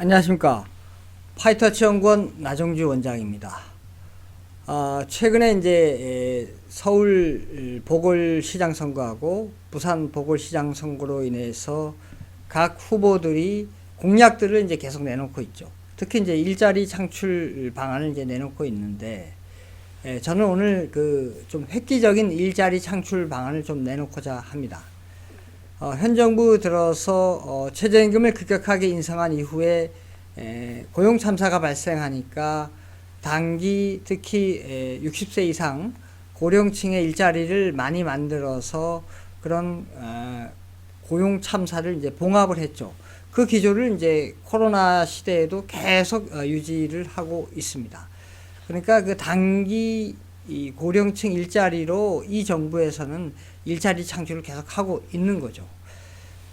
안녕하십니까. 파이터치 연구원 나정주 원장입니다. 최근에 이제 서울 보궐시장 선거하고 부산 보궐시장 선거로 인해서 각 후보들이 공약들을 이제 계속 내놓고 있죠. 특히 이제 일자리 창출 방안을 이제 내놓고 있는데, 저는 오늘 좀 획기적인 일자리 창출 방안을 좀 내놓고자 합니다. 현 정부 들어서 최저임금을 급격하게 인상한 이후에 고용 참사가 발생하니까 단기 특히 60세 이상 고령층의 일자리를 많이 만들어서 그런 고용 참사를 이제 봉합을 했죠. 그 기조를 이제 코로나 시대에도 계속 유지를 하고 있습니다. 그러니까 그 단기 이 고령층 일자리로 이 정부에서는 일자리 창출을 계속 하고 있는 거죠.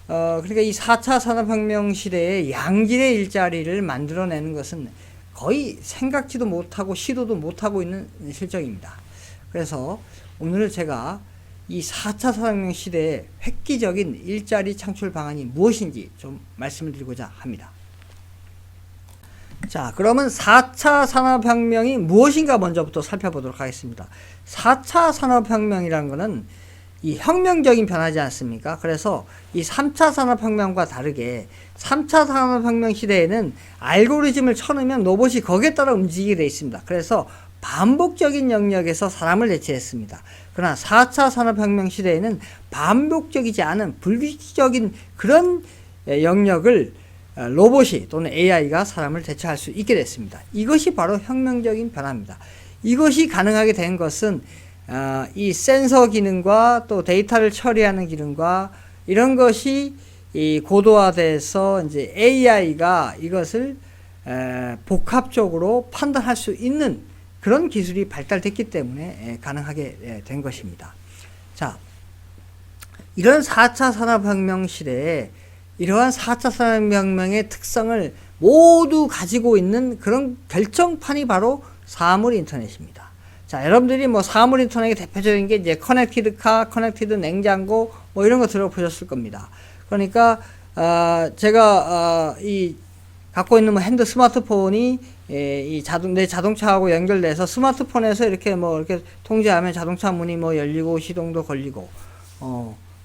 그러니까 이 4차 산업혁명 시대에 양질의 일자리를 만들어내는 것은 거의 생각지도 못하고 시도도 못하고 있는 실정입니다. 그래서 오늘 제가 이 4차 산업혁명 시대의 획기적인 일자리 창출 방안이 무엇인지 좀 말씀을 드리고자 합니다. 자, 그러면 4차 산업혁명이 무엇인가 먼저부터 살펴보도록 하겠습니다. 4차 산업혁명이라는 것은 이 혁명적인 변화지 않습니까? 그래서 이 3차 산업혁명과 다르게 3차 산업혁명 시대에는 알고리즘을 쳐넣으면 로봇이 거기에 따라 움직이게 되어 있습니다. 그래서 반복적인 영역에서 사람을 대체했습니다. 그러나 4차 산업혁명 시대에는 반복적이지 않은 불규칙적인 그런 영역을 로봇이 또는 AI가 사람을 대체할 수 있게 됐습니다. 이것이 바로 혁명적인 변화입니다. 이것이 가능하게 된 것은 이 센서 기능과 또 데이터를 처리하는 기능과 이런 것이 이 고도화돼서 이제 AI가 이것을 복합적으로 판단할 수 있는 그런 기술이 발달됐기 때문에 가능하게 된 것입니다. 자, 이런 4차 산업혁명 시대에 이러한 4차 산업혁명의 특성을 모두 가지고 있는 그런 결정판이 바로 사물 인터넷입니다. 자, 여러분들이 뭐 사물 인터넷의 대표적인 게 이제 커넥티드 카, 커넥티드 냉장고 뭐 이런 거 들어보셨을 겁니다. 그러니까 제가 이 갖고 있는 뭐 핸드 스마트폰이 내 자동차하고 연결돼서 스마트폰에서 이렇게 뭐 이렇게 통제하면 자동차 문이 뭐 열리고 시동도 걸리고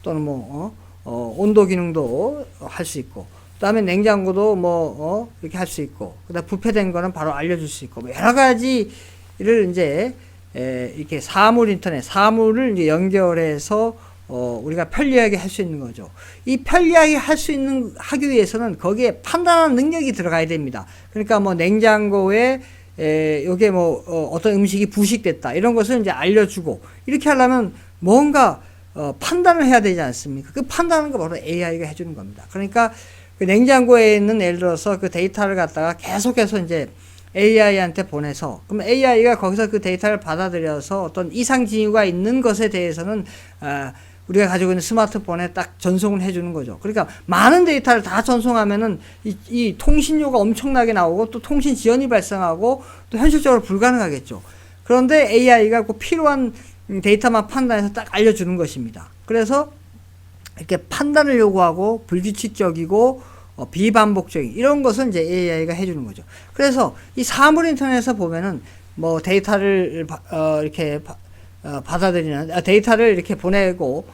또는 온도 기능도 할 수 있고, 그 다음에 냉장고도 이렇게 할 수 있고, 그 다음 부패된 거는 바로 알려줄 수 있고, 뭐 여러 가지를 이제 이렇게 사물 인터넷, 사물을 이제 연결해서 우리가 편리하게 할 수 있는 거죠. 이 편리하게 하기 위해서는 거기에 판단하는 능력이 들어가야 됩니다. 그러니까 뭐 냉장고에 요게 어떤 음식이 부식됐다, 이런 것을 이제 알려주고, 이렇게 하려면 뭔가 판단을 해야 되지 않습니까? 그 판단하는 거 바로 AI가 해주는 겁니다. 그러니까 그 냉장고에 있는 예를 들어서 그 데이터를 갖다가 계속해서 이제 AI한테 보내서, 그럼 AI가 거기서 그 데이터를 받아들여서 어떤 이상 징후가 있는 것에 대해서는 우리가 가지고 있는 스마트폰에 딱 전송을 해주는 거죠. 그러니까 많은 데이터를 다 전송하면은 이 통신료가 엄청나게 나오고 또 통신 지연이 발생하고 또 현실적으로 불가능하겠죠. 그런데 AI가 꼭 필요한 데이터만 판단해서 딱 알려주는 것입니다. 그래서 이렇게 판단을 요구하고 불규칙적이고 비반복적인 이런 것은 이제 AI가 해주는 거죠. 그래서 이 사물 인터넷에서 보면은 뭐 데이터를 이렇게 받아들이는 데이터를 이렇게 보내고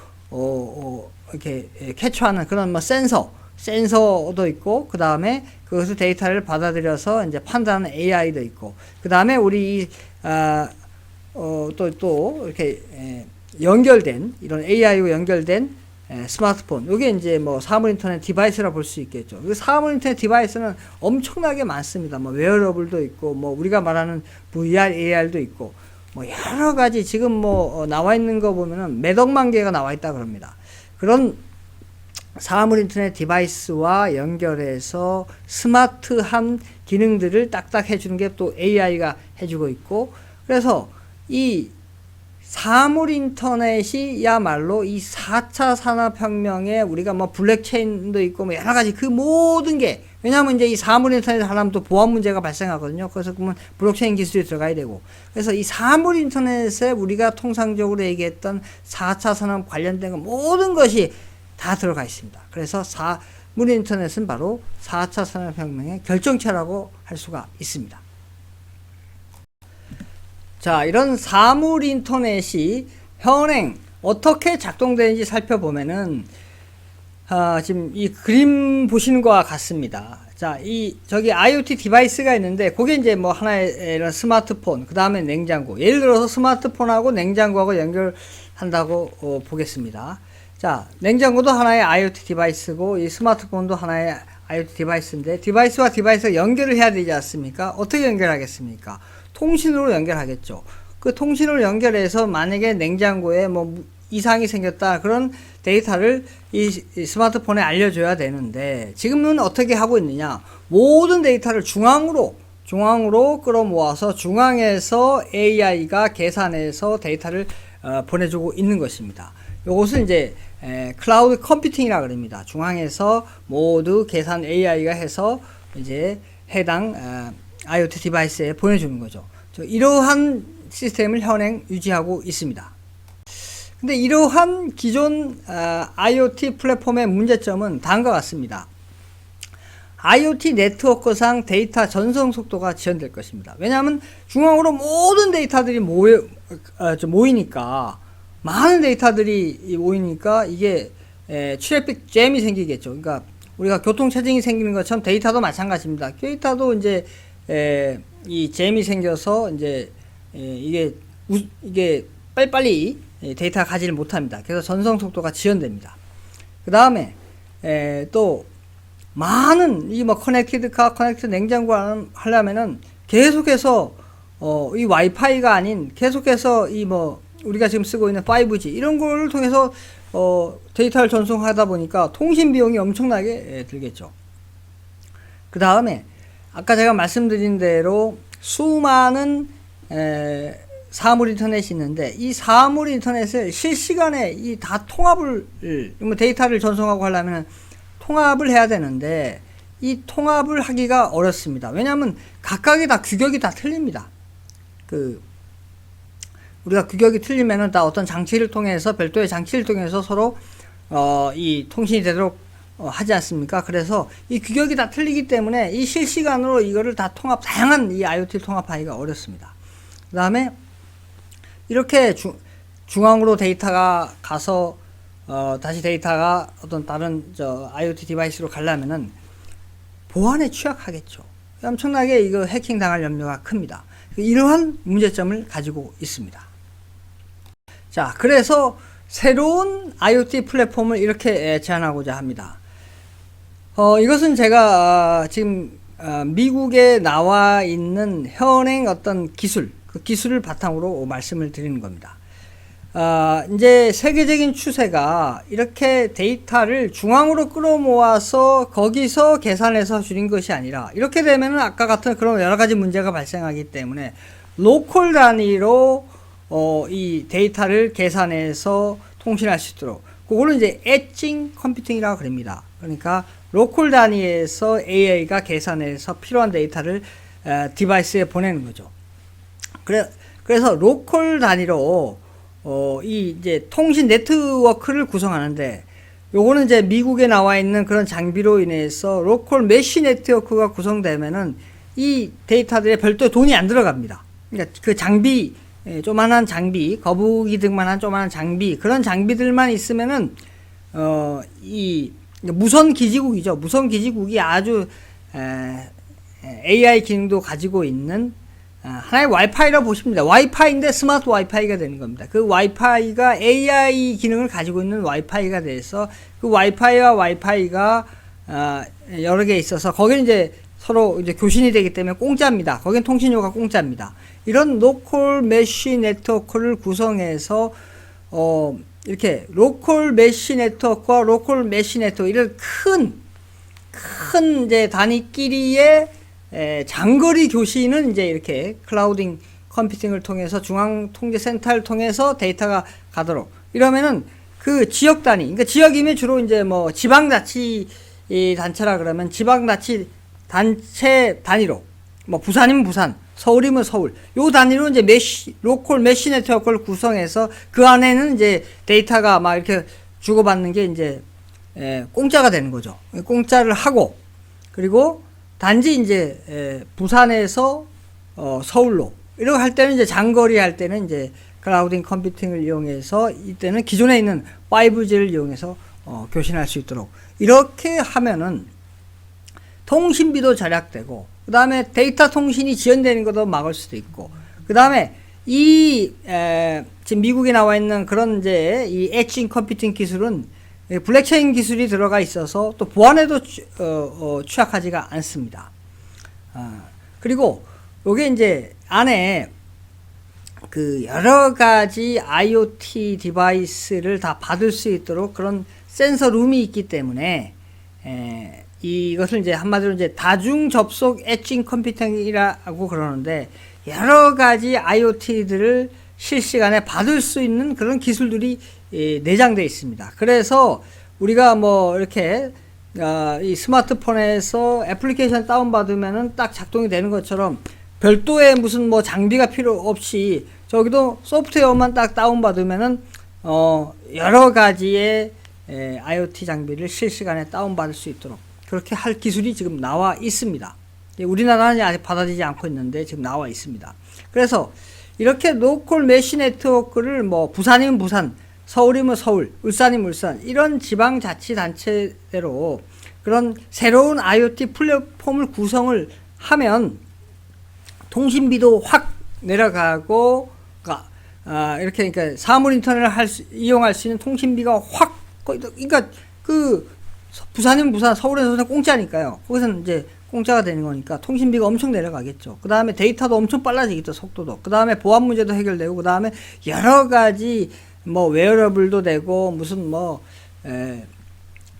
이렇게 캐치하는 그런 뭐 센서도 있고, 그 다음에 그것을 데이터를 받아들여서 이제 판단하는 AI도 있고, 그 다음에 우리 또 이렇게 연결된 이런 AI와 연결된 스마트폰, 이게 이제 뭐 사물 인터넷 디바이스라 볼 수 있겠죠. 그 사물 인터넷 디바이스는 엄청나게 많습니다. 뭐 웨어러블도 있고, 뭐 우리가 말하는 VR, AR도 있고, 뭐 여러 가지 지금 뭐 나와 있는 거 보면은 몇 억만 개가 나와 있다 그럽니다. 그런 사물 인터넷 디바이스와 연결해서 스마트한 기능들을 딱딱 해주는 게 또 AI가 해주고 있고, 그래서 이 사물 인터넷이야말로 이 4차 산업혁명에 우리가 뭐 블랙체인도 있고 뭐 여러 가지 그 모든 게, 왜냐하면 이제 이 사물 인터넷 하려면 또 보안 문제가 발생하거든요. 그래서 그러면 블록체인 기술이 들어가야 되고, 그래서 이 사물 인터넷에 우리가 통상적으로 얘기했던 4차 산업 관련된 거 모든 것이 다 들어가 있습니다. 그래서 사물 인터넷은 바로 4차 산업혁명의 결정체라고 할 수가 있습니다. 자, 이런 사물 인터넷이 현행 어떻게 작동되는지 살펴보면은 지금 이 그림 보시는 것과 같습니다. 자, 저기 IoT 디바이스가 있는데, 그게 이제 뭐 하나의 이런 스마트폰, 그 다음에 냉장고. 예를 들어서 스마트폰하고 냉장고하고 연결한다고 보겠습니다. 자, 냉장고도 하나의 IoT 디바이스고, 이 스마트폰도 하나의 IoT 디바이스인데, 디바이스와 디바이스가 연결을 해야 되지 않습니까? 어떻게 연결하겠습니까? 통신으로 연결하겠죠. 그 통신으로 연결해서 만약에 냉장고에 뭐 이상이 생겼다, 그런 데이터를 이 스마트폰에 알려줘야 되는데, 지금은 어떻게 하고 있느냐, 모든 데이터를 중앙으로 끌어모아서 중앙에서 AI가 계산해서 데이터를 보내주고 있는 것입니다. 이것을 이제 클라우드 컴퓨팅이라 그럽니다. 중앙에서 모두 계산 AI가 해서 이제 해당 IoT 디바이스에 보내주는 거죠. 이러한 시스템을 현행 유지하고 있습니다. 근데 이러한 기존 IoT 플랫폼의 문제점은 다음과 같습니다. IoT 네트워크상 데이터 전송 속도가 지연될 것입니다. 왜냐하면 중앙으로 모든 데이터들이 모이니까, 많은 데이터들이 모이니까 이게 트래픽 잼이 생기겠죠. 그러니까 우리가 교통체증이 생기는 것처럼 데이터도 마찬가지입니다. 데이터도 이제 이 잼이 생겨서 이제 이게 빨리빨리 데이터가 가지를 못합니다. 그래서 전송 속도가 지연됩니다. 그 다음에 또 많은 이 뭐 커넥티드 카, 커넥티드 냉장고 하려면은 계속해서 이 와이파이가 아닌 계속해서 이 뭐 우리가 지금 쓰고 있는 5G 이런 걸 통해서 데이터를 전송하다 보니까 통신 비용이 엄청나게 들겠죠. 그 다음에 아까 제가 말씀드린 대로 수많은 사물 인터넷이 있는데, 이 사물 인터넷을 실시간에 이 다 통합을, 데이터를 전송하고 하려면 통합을 해야 되는데, 이 통합을 하기가 어렵습니다. 왜냐하면 각각의 다 규격이 다 틀립니다. 우리가 규격이 틀리면은 다 어떤 장치를 통해서, 별도의 장치를 통해서 서로 이 통신이 되도록 하지 않습니까? 그래서 이 규격이 다 틀리기 때문에 이 실시간으로 이거를 다 다양한 이 IoT를 통합하기가 어렵습니다. 그 다음에 이렇게 중앙으로 데이터가 가서 다시 데이터가 어떤 다른 IoT 디바이스로 가려면은 보안에 취약하겠죠. 엄청나게 이거 해킹 당할 염려가 큽니다. 이러한 문제점을 가지고 있습니다. 자, 그래서 새로운 IoT 플랫폼을 이렇게 제안하고자 합니다. 이것은 제가 지금 미국에 나와 있는 현행 어떤 기술, 그 기술을 바탕으로 말씀을 드리는 겁니다. 이제 세계적인 추세가 이렇게 데이터를 중앙으로 끌어모아서 거기서 계산해서 줄인 것이 아니라, 이렇게 되면은 아까 같은 그런 여러 가지 문제가 발생하기 때문에 로컬 단위로 이 데이터를 계산해서 통신할 수 있도록, 그거를 이제 엣징 컴퓨팅이라고 그럽니다. 그러니까 로컬 단위에서 AI가 계산해서 필요한 데이터를 디바이스에 보내는 거죠. 그래서 로컬 단위로 이제 통신 네트워크를 구성하는데, 요거는 이제 미국에 나와 있는 그런 장비로 인해서 로컬 메쉬 네트워크가 구성되면은 이 데이터들에 별도의 돈이 안 들어갑니다. 그러니까 그 장비, 조만한 장비, 거북이 등만한 조만한 장비, 그런 장비들만 있으면은 이 무선 기지국이죠. 무선 기지국이 아주 AI 기능도 가지고 있는 하나의 와이파이라고 보시면 됩니다. 와이파이인데 스마트 와이파이가 되는 겁니다. 그 와이파이가 AI 기능을 가지고 있는 와이파이가 돼서, 그 와이파이와 와이파이가 여러 개 있어서 거기는 이제 서로 이제 교신이 되기 때문에 공짜입니다. 거긴 통신료가 공짜입니다. 이런 로컬 메쉬 네트워크를 구성해서 이렇게 로컬 메쉬 네트워크와 로컬 메쉬 네트워크, 이런 큰 이제 단위끼리의 장거리 교신은 이제 이렇게 클라우딩 컴퓨팅을 통해서 중앙 통제 센터를 통해서 데이터가 가도록, 이러면은 그 지역 단위, 그러니까 지역이면 주로 이제 뭐 지방자치 단체라 그러면 지방자치 단체 단위로, 뭐 부산이면 부산, 서울이면 서울, 요 단위로 이제 로컬 메쉬 네트워크를 구성해서 그 안에는 이제 데이터가 막 이렇게 주고받는 게 이제 공짜가 되는 거죠. 공짜를 하고, 그리고 단지 이제 부산에서 서울로 이렇게 할 때는 이제 장거리 할 때는 이제 클라우딩 컴퓨팅을 이용해서 이때는 기존에 있는 5G를 이용해서 교신할 수 있도록 이렇게 하면은 통신비도 절약되고, 그 다음에 데이터 통신이 지연되는 것도 막을 수도 있고, 그 다음에 지금 미국에 나와 있는 그런 이제 이 엣지 컴퓨팅 기술은 블랙체인 기술이 들어가 있어서 또 보안에도 취약하지가 않습니다. 그리고 요게 이제 안에 그 여러 가지 IoT 디바이스를 다 받을 수 있도록 그런 센서 룸이 있기 때문에 이것을 이제 한마디로 이제 다중 접속 엣지 컴퓨팅이라고 그러는데, 여러 가지 IoT들을 실시간에 받을 수 있는 그런 기술들이 내장되어 있습니다. 그래서 우리가 뭐 이렇게 이 스마트폰에서 애플리케이션 다운받으면은 딱 작동이 되는 것처럼 별도의 무슨 뭐 장비가 필요 없이 저기도 소프트웨어만 딱 다운받으면은 여러 가지의 IoT 장비를 실시간에 다운받을 수 있도록 그렇게 할 기술이 지금 나와 있습니다. 우리나라는 아직 받아들이지 않고 있는데 지금 나와 있습니다. 그래서 이렇게 로컬 메쉬 네트워크를 뭐 부산이면 부산, 서울이면 서울, 울산이면 울산, 이런 지방자치단체대로 그런 새로운 IoT 플랫폼을 구성을 하면 통신비도 확 내려가고, 이렇게 그러니까 사물 인터넷을 이용할 수 있는 통신비가 확, 그러니까 그 부산이면 부산, 서울에서는 공짜니까요. 거기서는 이제 공짜가 되는 거니까 통신비가 엄청 내려가겠죠. 그 다음에 데이터도 엄청 빨라지겠죠, 속도도. 그 다음에 보안 문제도 해결되고, 그 다음에 여러 가지 뭐 웨어러블도 되고, 무슨 뭐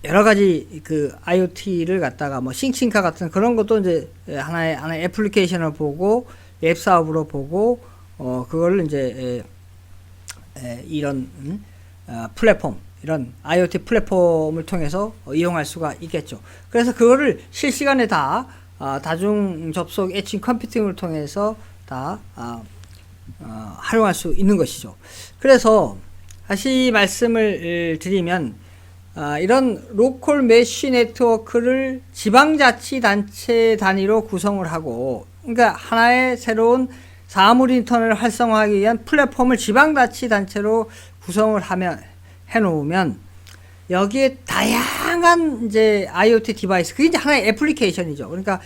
여러 가지 그 IoT를 갖다가 뭐 싱싱카 같은 그런 것도 이제 하나의 애플리케이션을 보고 앱 사업으로 보고 그걸 이제 이런 플랫폼, 이런 IoT 플랫폼을 통해서 이용할 수가 있겠죠. 그래서 그거를 실시간에 다 다중 접속 엣지 컴퓨팅을 통해서 다 활용할 수 있는 것이죠. 그래서 다시 말씀을 드리면 이런 로컬 메쉬 네트워크를 지방자치단체 단위로 구성을 하고, 그러니까 하나의 새로운 사물 인터넷을 활성화하기 위한 플랫폼을 지방자치단체로 구성을 해놓으면 여기에 다양한 이제 IoT 디바이스, 그게 이제 하나의 애플리케이션이죠. 그러니까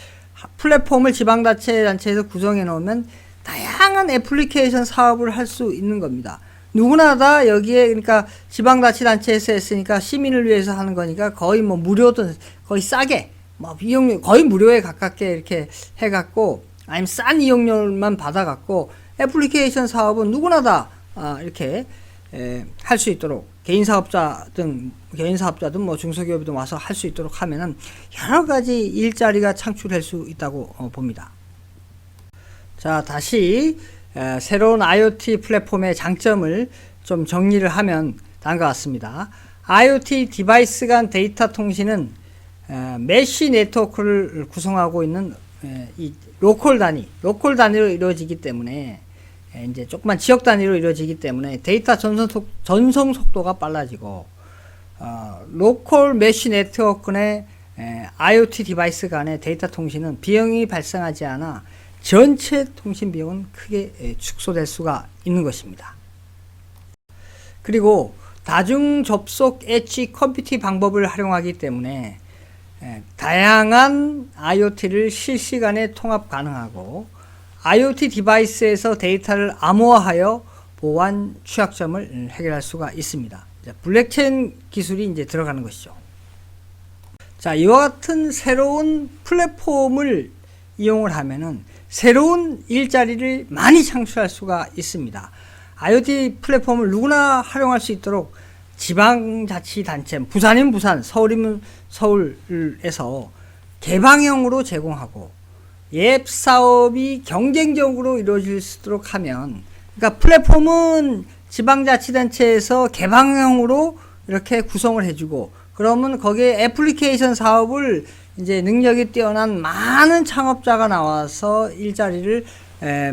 플랫폼을 지방자치단체에서 구성해 놓으면 다양한 애플리케이션 사업을 할 수 있는 겁니다. 누구나 다 여기에, 그러니까 지방자치단체에서 했으니까 시민을 위해서 하는 거니까 거의 뭐 무료든 거의 싸게, 뭐 이용료 거의 무료에 가깝게 이렇게 해갖고, 아니면 싼 이용료만 받아갖고 애플리케이션 사업은 누구나 다 이렇게 할 수 있도록, 개인 사업자든 뭐 중소기업이든 와서 할 수 있도록 하면은 여러 가지 일자리가 창출될 수 있다고 봅니다. 자, 다시 새로운 IoT 플랫폼의 장점을 좀 정리를 하면 다음과 같습니다. IoT 디바이스 간 데이터 통신은 메쉬 네트워크를 구성하고 있는 이 로컬 단위로 이루어지기 때문에, 이제 조그만 지역 단위로 이루어지기 때문에 데이터 전송 속도가 빨라지고, 로컬 메쉬 네트워크 내 IoT 디바이스 간의 데이터 통신은 비용이 발생하지 않아 전체 통신 비용은 크게 축소될 수가 있는 것입니다. 그리고 다중 접속 엣지 컴퓨팅 방법을 활용하기 때문에 다양한 IoT를 실시간에 통합 가능하고, IoT 디바이스에서 데이터를 암호화하여 보안 취약점을 해결할 수가 있습니다. 블랙체인 기술이 이제 들어가는 것이죠. 자, 이와 같은 새로운 플랫폼을 이용을 하면은 새로운 일자리를 많이 창출할 수가 있습니다. IoT 플랫폼을 누구나 활용할 수 있도록 지방자치단체, 부산이면 부산, 서울이면 서울에서 개방형으로 제공하고, 앱 사업이 경쟁적으로 이루어질 수 있도록 하면, 그러니까 플랫폼은 지방자치단체에서 개방형으로 이렇게 구성을 해주고, 그러면 거기에 애플리케이션 사업을 이제 능력이 뛰어난 많은 창업자가 나와서 일자리를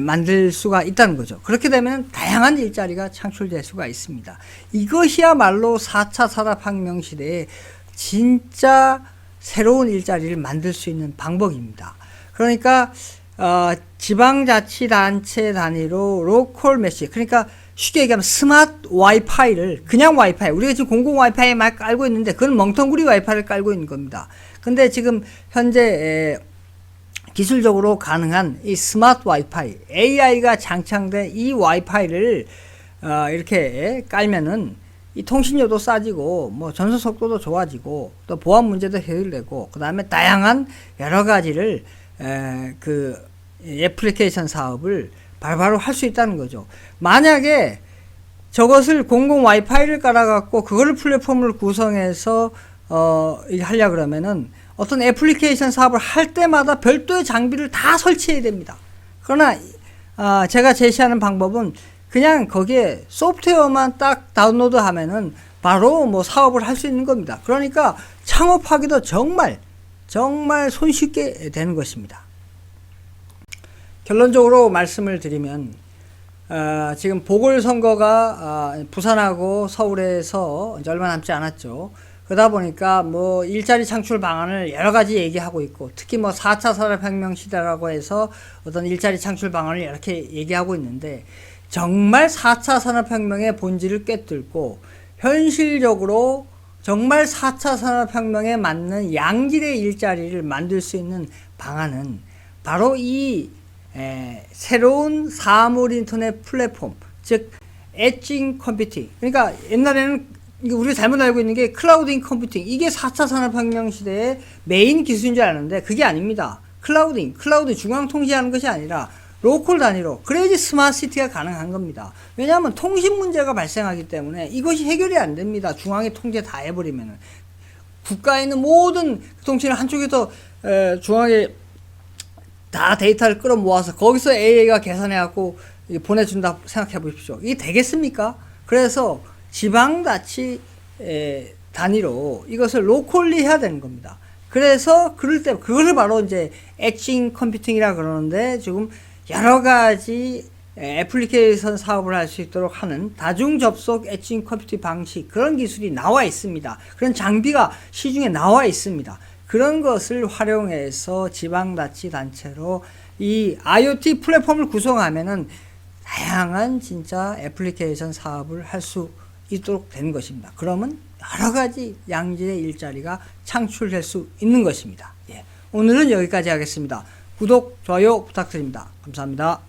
만들 수가 있다는 거죠. 그렇게 되면 다양한 일자리가 창출될 수가 있습니다. 이것이야말로 4차 산업혁명 시대에 진짜 새로운 일자리를 만들 수 있는 방법입니다. 그러니까 지방자치단체 단위로 로컬 메시, 그러니까 쉽게 얘기하면 스마트 와이파이를, 그냥 와이파이, 우리가 지금 공공 와이파이 막 깔고 있는데 그건 멍텅구리 와이파이를 깔고 있는 겁니다. 근데 지금 현재 기술적으로 가능한 이 스마트 와이파이, AI가 장착된 이 와이파이를 이렇게 깔면은 이 통신료도 싸지고 뭐 전송 속도도 좋아지고 또 보안 문제도 해결되고 그 다음에 다양한 여러 가지를 그 애플리케이션 사업을 바로 할 수 있다는 거죠. 만약에 저것을 공공 와이파이를 깔아갖고 그거를 플랫폼을 구성해서 하려 그러면은 어떤 애플리케이션 사업을 할 때마다 별도의 장비를 다 설치해야 됩니다. 그러나 제가 제시하는 방법은 그냥 거기에 소프트웨어만 딱 다운로드 하면은 바로 뭐 사업을 할 수 있는 겁니다. 그러니까 창업하기도 정말 손쉽게 되는 것입니다. 결론적으로 말씀을 드리면 지금 보궐선거가 부산하고 서울에서 이제 얼마 남지 않았죠. 그러다 보니까 뭐 일자리 창출 방안을 여러 가지 얘기하고 있고, 특히 뭐 4차 산업혁명 시대라고 해서 어떤 일자리 창출 방안을 이렇게 얘기하고 있는데, 정말 4차 산업혁명의 본질을 꿰뚫고 현실적으로 정말 4차 산업혁명에 맞는 양질의 일자리를 만들 수 있는 방안은 바로 이 새로운 사물 인터넷 플랫폼, 즉 엣징 컴퓨팅. 그러니까 옛날에는 우리가 잘못 알고 있는 게 클라우딩 컴퓨팅, 이게 4차 산업혁명 시대의 메인 기술인 줄 아는데 그게 아닙니다. 클라우드 중앙 통제하는 것이 아니라 로컬 단위로, 그래야지 스마트 시티가 가능한 겁니다. 왜냐하면 통신 문제가 발생하기 때문에 이것이 해결이 안 됩니다. 중앙에 통제 다 해버리면은. 국가에 있는 모든 통신을 한쪽에서 중앙에 다 데이터를 끌어모아서 거기서 AI가 계산해갖고 보내준다 생각해 보십시오. 이게 되겠습니까? 그래서 지방자치 단위로 이것을 로컬리 해야 되는 겁니다. 그래서 그럴 때 그거를 바로 이제 엣징 컴퓨팅이라 그러는데, 지금 여러 가지 애플리케이션 사업을 할 수 있도록 하는 다중 접속 엣징 컴퓨팅 방식, 그런 기술이 나와 있습니다. 그런 장비가 시중에 나와 있습니다. 그런 것을 활용해서 지방자치단체로 이 IoT 플랫폼을 구성하면은 다양한 진짜 애플리케이션 사업을 할 수 있도록 되는 것입니다. 그러면 여러 가지 양질의 일자리가 창출될 수 있는 것입니다. 예. 오늘은 여기까지 하겠습니다. 구독, 좋아요 부탁드립니다. 감사합니다.